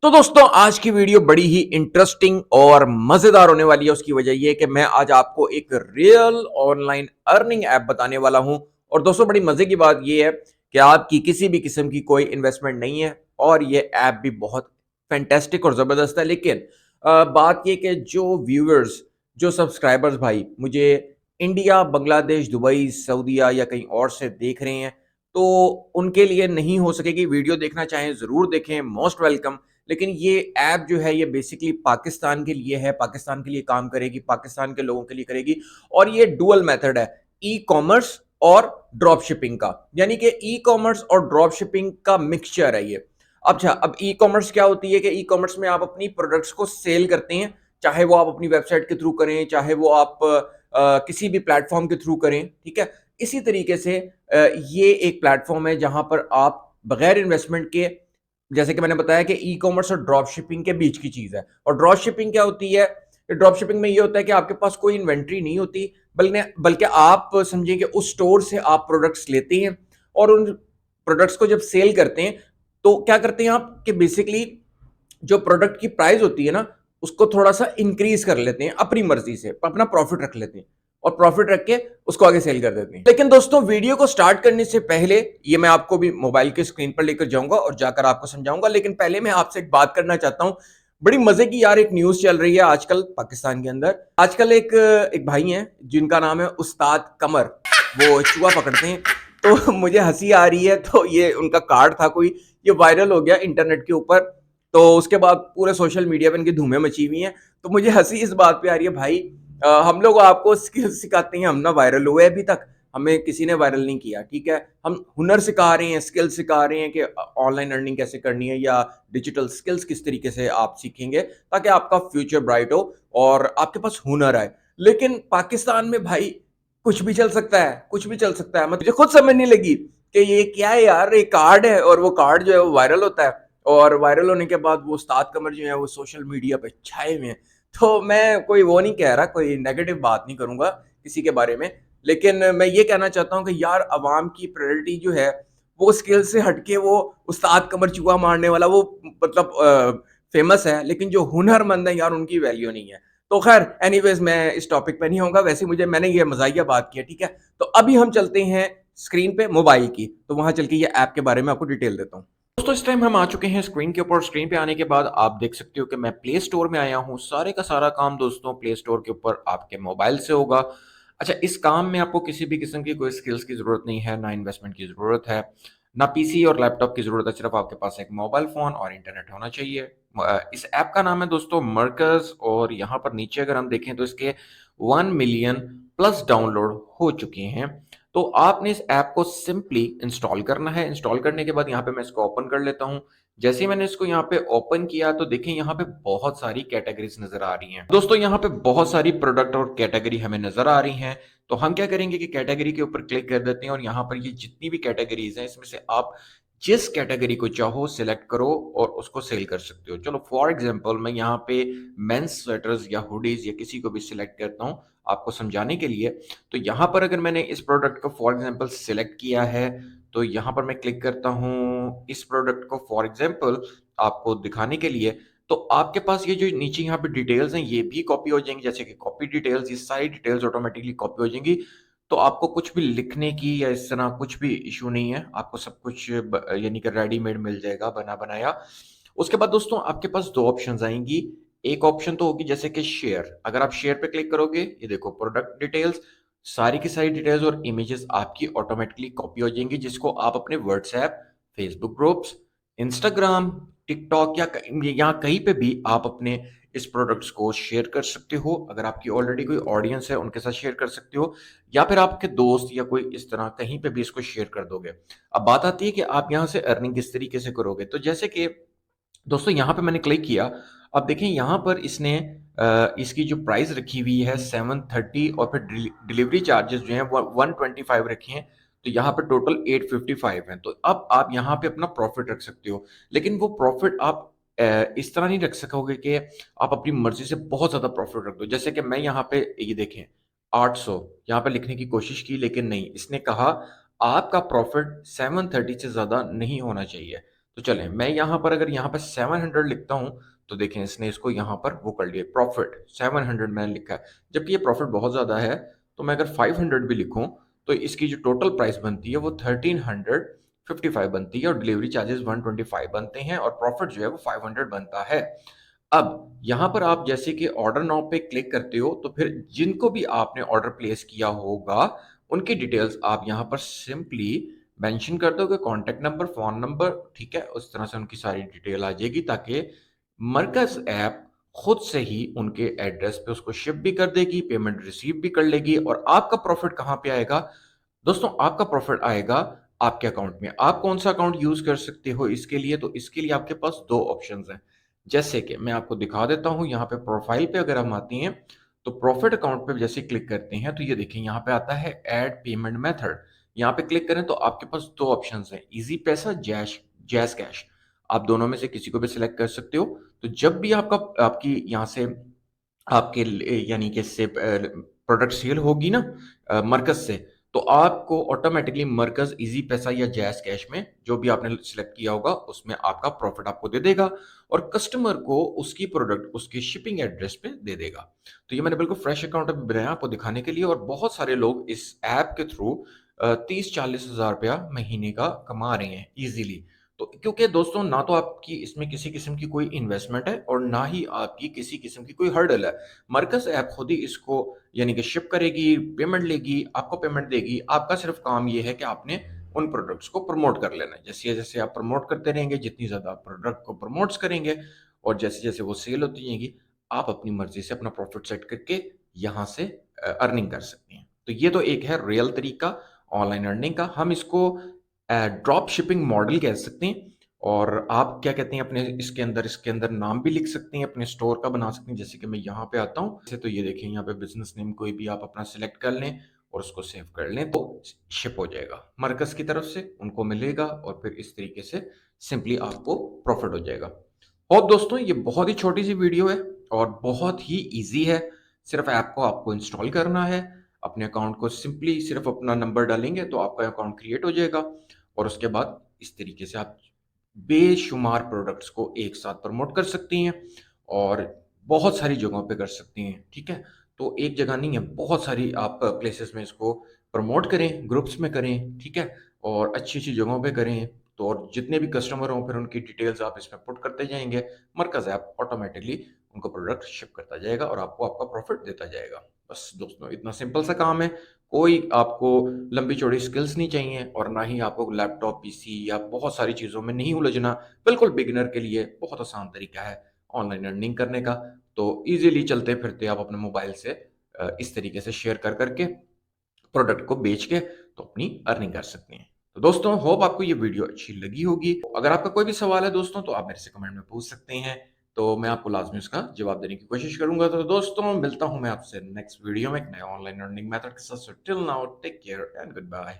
तो दोस्तों आज की वीडियो बड़ी ही इंटरेस्टिंग और मजेदार होने वाली है। उसकी वजह ये है कि मैं आज आपको एक रियल ऑनलाइन अर्निंग ऐप बताने वाला हूं। और दोस्तों बड़ी मजे की बात ये है कि आपकी किसी भी किस्म की कोई इन्वेस्टमेंट नहीं है और ये ऐप भी बहुत फैंटेस्टिक और जबरदस्त है। लेकिन बात ये कि जो व्यूअर्स, जो सब्सक्राइबर्स भाई मुझे इंडिया, बांग्लादेश, दुबई, सऊदीया या कहीं और से देख रहे हैं, तो उनके लिए नहीं हो सकेगी। वीडियो देखना चाहें जरूर देखें, मोस्ट वेलकम। लेकिन ये ऐप जो है ये बेसिकली पाकिस्तान के लिए है, पाकिस्तान के लिए काम करेगी, पाकिस्तान के लोगों के लिए करेगी। और ये डुअल मेथड है, ई कॉमर्स और ड्रॉप शिपिंग का। यानी कि ई कॉमर्स और ड्रॉप शिपिंग का मिक्सचर है ये। अच्छा, अब ई कॉमर्स क्या होती है कि ई कॉमर्स में आप अपनी प्रोडक्ट्स को सेल करते हैं, चाहे वो आप अपनी वेबसाइट के थ्रू करें, चाहे वो आप किसी भी प्लेटफॉर्म के थ्रू करें। ठीक है, इसी तरीके से ये एक प्लेटफॉर्म है जहां पर आप बगैर इन्वेस्टमेंट के, जैसे कि मैंने बताया कि ई कॉमर्स और ड्रॉप शिपिंग के बीच की चीज है। और ड्रॉप शिपिंग क्या होती है? ड्रॉप शिपिंग में ये होता है कि आपके पास कोई इन्वेंट्री नहीं होती, बल्कि आप समझिए कि उस स्टोर से आप प्रोडक्ट्स लेते हैं और उन प्रोडक्ट्स को जब सेल करते हैं तो क्या करते हैं आप कि बेसिकली जो प्रोडक्ट की प्राइस होती है ना, उसको थोड़ा सा इंक्रीज कर लेते हैं अपनी मर्जी से, अपना प्रॉफिट रख लेते हैं और प्रॉफिट रख के उसको आगे सेल कर देते हैं। लेकिन दोस्तों वीडियो को स्टार्ट करने से पहले ये मैं आपको भी मोबाइल के स्क्रीन पर लेकर जाऊंगा और जाकर आपको समझाऊंगा। लेकिन पहले मैं आपसे एक बात करना चाहता हूं। बड़ी मजे की यार एक न्यूज चल रही है आजकल पाकिस्तान के अंदर। आजकल एक एक भाई हैं जिनका नाम है उस्ताद कमर। वो चूहा पकड़ते हैं। तो मुझे हंसी आ रही है, तो ये उनका कार्ड था कोई, ये वायरल हो गया इंटरनेट के ऊपर। तो उसके बाद पूरे सोशल मीडिया पे इनकी धूमें मची हुई हैं। तो मुझे हंसी इस बात पे आ रही है भाई, हम लोग आपको स्किल्स सिखाते हैं, हम ना वायरल हुए अभी तक, हमें किसी ने वायरल नहीं किया। ठीक है, हम हुनर सिखा रहे हैं, स्किल सिखा रहे हैं कि ऑनलाइन अर्निंग कैसे करनी है या डिजिटल स्किल्स किस तरीके से आप सीखेंगे ताकि आपका फ्यूचर ब्राइट हो और आपके पास हुनर आए। लेकिन पाकिस्तान में भाई कुछ भी चल सकता है, कुछ भी चल सकता है। मुझे खुद समझ नहीं लगी कि ये क्या है यार। एक कार्ड है और वो कार्ड जो है वो वायरल होता है और वायरल होने के बाद वो उस्ताद कमर जो है वो सोशल मीडिया पे छाए हुए हैं। तो मैं कोई वो नहीं कह रहा, कोई नेगेटिव बात नहीं करूंगा किसी के बारे में। लेकिन मैं ये कहना चाहता हूँ कि यार अवाम की प्रायोरिटी जो है वो स्किल से हटके वो उस्ताद कमर चूहा मारने वाला वो मतलब फेमस है, लेकिन जो हुनरमंद है यार उनकी वैल्यू नहीं है। तो खैर एनीवेज मैं इस टॉपिक पे नहीं होऊंगा, वैसे मुझे मैंने ये मजाकिया बात की है। ठीक है, तो अभी हम चलते हैं स्क्रीन पे मोबाइल की, तो वहां चल के ये ऐप के बारे में आपको डिटेल देता हूँ। दोस्तों इस टाइम हम आ चुके हैं स्क्रीन के ऊपर। स्क्रीन पे आने के बाद आप देख सकते हो कि मैं प्ले स्टोर में आया हूँ। सारे का सारा काम दोस्तों प्ले स्टोर के ऊपर आपके मोबाइल से होगा। अच्छा, इस काम में आपको किसी भी किस्म की कोई स्किल्स की जरूरत नहीं है, ना इन्वेस्टमेंट की जरूरत है, ना पीसी और लैपटॉप की जरूरत है। सिर्फ आपके पास एक मोबाइल फोन और इंटरनेट होना चाहिए। इस ऐप का नाम है दोस्तों मरकज और यहाँ पर नीचे अगर हम देखें तो इसके 1 मिलियन प्लस डाउनलोड हो चुके हैं। तो आपने इस ऐप को सिंपली इंस्टॉल करना है। इंस्टॉल करने के बाद यहाँ पे मैं इसको ओपन कर लेता हूँ। जैसे ही मैंने इसको यहाँ पे ओपन किया तो देखें यहाँ पे बहुत सारी कैटेगरीज नजर आ रही हैं। दोस्तों यहाँ पे बहुत सारी प्रोडक्ट और कैटेगरी हमें नजर आ रही हैं। तो हम क्या करेंगे कि कैटेगरी के ऊपर क्लिक कर देते हैं और यहाँ पर ये जितनी भी कैटेगरीज हैं इसमें से आप जिस कैटेगरी को चाहो सिलेक्ट करो और उसको सेल कर सकते हो। चलो फॉर एग्जांपल मैं यहाँ पे मेंस स्वेटर्स या हुडीज या किसी को भी सिलेक्ट करता हूँ आपको समझाने के लिए। तो यहाँ पर अगर मैंने इस प्रोडक्ट को फॉर एग्जांपल सिलेक्ट किया है तो यहाँ पर मैं क्लिक करता हूँ इस प्रोडक्ट को फॉर एग्जांपल आपको दिखाने के लिए। तो आपके पास ये जो नीचे यहाँ पे डिटेल्स हैं ये भी कॉपी हो जाएंगी, जैसे कि कॉपी डिटेल्स, ये सारी डिटेल्स ऑटोमेटिकली कॉपी हो जाएंगी। तो आपको कुछ भी लिखने की या इस तरह कुछ भी इशू नहीं है, आपको सब कुछ यानी कि रेडीमेड मिल जाएगा बना बनाया। उसके बाद दोस्तों आपके पास दो ऑप्शंस आएंगी। एक ऑप्शन तो होगी जैसे कि शेयर। अगर आप शेयर पे क्लिक करोगे ये देखो प्रोडक्ट डिटेल्स, सारी की सारी डिटेल्स और इमेजेस आपकी ऑटोमेटिकली कॉपी हो जाएंगी, जिसको आप अपने WhatsApp, Facebook groups, Instagram, TikTok या यहाँ कहीं पे भी आप अपने इस प्रोडक्ट्स को शेयर कर सकते हो। अगर आपकी ऑलरेडी कोई ऑडियंस है उनके साथ शेयर कर सकते हो या फिर आपके दोस्त या कोई इस तरह कहीं पे भी इसको शेयर कर दोगे। अब बात आती है कि आप यहाँ से अर्निंग किस तरीके से करोगे। तो जैसे कि दोस्तों यहाँ पे मैंने क्लिक किया। अब देखें यहाँ पर इसने इसकी जो प्राइस रखी हुई है 730 और फिर डिलीवरी चार्जेस जो हैं वो 125 रखे हैं। तो यहाँ पे टोटल 855 है। तो अब आप यहाँ पे अपना प्रॉफिट रख सकते हो, लेकिन वो प्रॉफिट आप इस तरह नहीं रख सकोगे कि आप अपनी मर्जी से बहुत ज्यादा प्रॉफिट रख दो। जैसे कि मैं यहाँ पे ये देखें 800 यहाँ पे लिखने की कोशिश की, लेकिन नहीं, इसने कहा आपका प्रॉफिट 730 से ज्यादा नहीं होना चाहिए। तो चलें, मैं यहाँ पर अगर यहाँ पे 700 लिखता हूँ, तो देखें इसने इसको यहाँ पर वो कर लिया प्रॉफ़िट 700 मैंने लिखा है। जबकि ये प्रॉफ़िट बहुत ज़्यादा है, तो मैं अगर 500 भी लिखूँ, तो इसकी जो टोटल प्राइस बनती है वो 1355 बनती है और डिलीवरी चार्जेज़ 125 बनते हैं और प्रॉफ़िट जो है वो 500 बनता है। अब यहाँ पर आप जैसे कि ऑर्डर नाउ पे क्लिक करते हो, तो फिर जिनको भी आपने ऑर्डर प्लेस किया होगा, उनकी डिटेल्स आप यहाँ पर सिंपली मेंशन कर दोगे, कॉन्टैक्ट नंबर, फ़ोन नंबर, ठीक है? उस तरह से उनकी सारी डिटेल आ जाएगी ताकि मरकज़ ऐप खुद से ही उनके एड्रेस पे उसको शिप भी कर देगी, पेमेंट रिसीव भी कर लेगी और आपका प्रॉफ़िट कहाँ पे आएगा? दोस्तों, आपका प्रॉफ़िट आएगा आपके अकाउंट में। आप कौन-सा अकाउंट यूज़ कर सकते हो इसके लिए? तो इसके लिए आपके पास 2 ऑप्शंस हैं। जैसे कि मैं आपको दिखा देता हूँ, यहाँ पे प्रोफ़ाइल पे अगर हम आते हैं, तो प्रॉफ़िट अकाउंट पे जैसे क्लिक करते हैं, तो ये देखिए यहाँ पे आता है ऐड पेमेंट मेथड। यहाँ पे क्लिक करें तो आपके पास 2 ऑप्शंस हैं, ईज़ी पैसा, जैज़ कैश। आप दोनों में से किसी को भी सिलेक्ट कर सकते हो। तो जब भी आपकी यहाँ से आपके यानी कि इससे प्रोडक्ट सेल होगी ना मरकज़ से, तो आपको ऑटोमैटिकली मरकज़ ईज़ी पैसा या जैज़ कैश में जो भी आपने सिलेक्ट किया होगा, उसमें आपका प्रॉफ़िट आपको दे देगा और कस्टमर को उसकी प्रोडक्ट उसके शिपिंग एड्रेस पे दे देगा। तो ये मैंने बिल्कुल फ्रेश अकाउंट अभी बनाया आपको दिखाने के लिए और बहुत सारे लोग इस ऐप के थ्रू 30-40 हज़ार रुपया महीने का कमा रहे हैं ईज़िली। तो क्योंकि दोस्तों ना तो आपकी इसमें किसी किस्म की कोई इन्वेस्टमेंट है और ना ही आपकी किसी किस्म की कोई हर्डल है। मरकज़ ऐप खुद ही इसको यानी कि शिप करेगी, पेमेंट लेगी, आपको पेमेंट देगी। आपका सिर्फ़ काम ये है कि आपने उन प्रोडक्ट्स को प्रमोट कर लेना है। जैसे-जैसे आप प्रमोट करते रहेंगे, जितनी ज़्यादा आप प्रोडक्ट को प्रमोट्स करेंगे और जैसे-जैसे वो सेल होती जाएँगी, आप अपनी मर्ज़ी से अपना प्रॉफ़िट सेट करके यहाँ से अर्निंग कर सकते हैं। तो ये तो एक है रियल तरीका ऑनलाइन अर्निंग का। हम इसको ड्रॉप शिपिंग मॉडल कह सकते हैं और आप क्या कहते हैं अपने इसके अंदर नाम भी लिख सकते हैं, अपने स्टोर का बना सकते हैं। जैसे कि मैं यहाँ पे आता हूँ, जैसे तो ये देखिए यहाँ पे बिज़नेस नेम कोई भी आप अपना सिलेक्ट कर लें और उसको सेव कर लें तो शिप हो जाएगा। मरकज़ की तरफ से उनको मिलेगा और फिर इस तरीके से सिंपली आपको प्रॉफ़िट हो जाएगा। होप दोस्तों ये बहुत ही छोटी-सी वीडियो है और बहुत ही ईज़ी है। सिर्फ़ ऐप को आपको इंस्टॉल करना है, अपने अकाउंट को सिंपली सिर्फ़ अपना नंबर डालेंगे तो आपका अकाउंट क्रिएट हो जाएगा और उसके बाद इस तरीके से आप बेशुमार प्रोडक्ट्स को एक साथ प्रमोट कर सकती हैं और बहुत सारी जगहों पे कर सकती हैं, ठीक है? तो एक जगह नहीं है, बहुत सारी आप प्लेसेस में इसको प्रमोट करें, ग्रुप्स में करें, ठीक है? और अच्छी-अच्छी जगहों पे करें, तो और जितने भी कस्टमर हों, फिर उनकी डिटेल्स आप इसमें पुट करते जाएँगे, मरकज़ ऐप ऑटोमैटिकली उनको प्रोडक्ट शिप करता जाएगा और आपको आपका प्रॉफ़िट देता जाएगा। बस दोस्तों इतना सिंपल सा काम है, कोई आपको लंबी-चौड़ी स्किल्स नहीं चाहिए और ना ही आपको लैपटॉप, पीसी या बहुत सारी चीज़ों में नहीं उलझना। बिल्कुल बिगिनर के लिए बहुत आसान तरीका है ऑनलाइन अर्निंग करने का। तो ईज़िली चलते-फिरते आप अपने मोबाइल से इस तरीके से शेयर कर के प्रोडक्ट को बेच के तो अपनी अर्निंग कर सकते हैं। तो दोस्तों होप आपको ये वीडियो अच्छी लगी होगी। अगर आपका कोई भी सवाल है दोस्तों तो आप मेरे से कमेंट में पूछ सकते हैं। तो मैं आपको लाज़मी उसका जवाब देने की कोशिश करूँगा। तो दोस्तों मिलता हूँ मैं आपसे नेक्स्ट वीडियो में एक नए ऑनलाइन अर्निंग मेथड के साथ। So till now take care and good bye.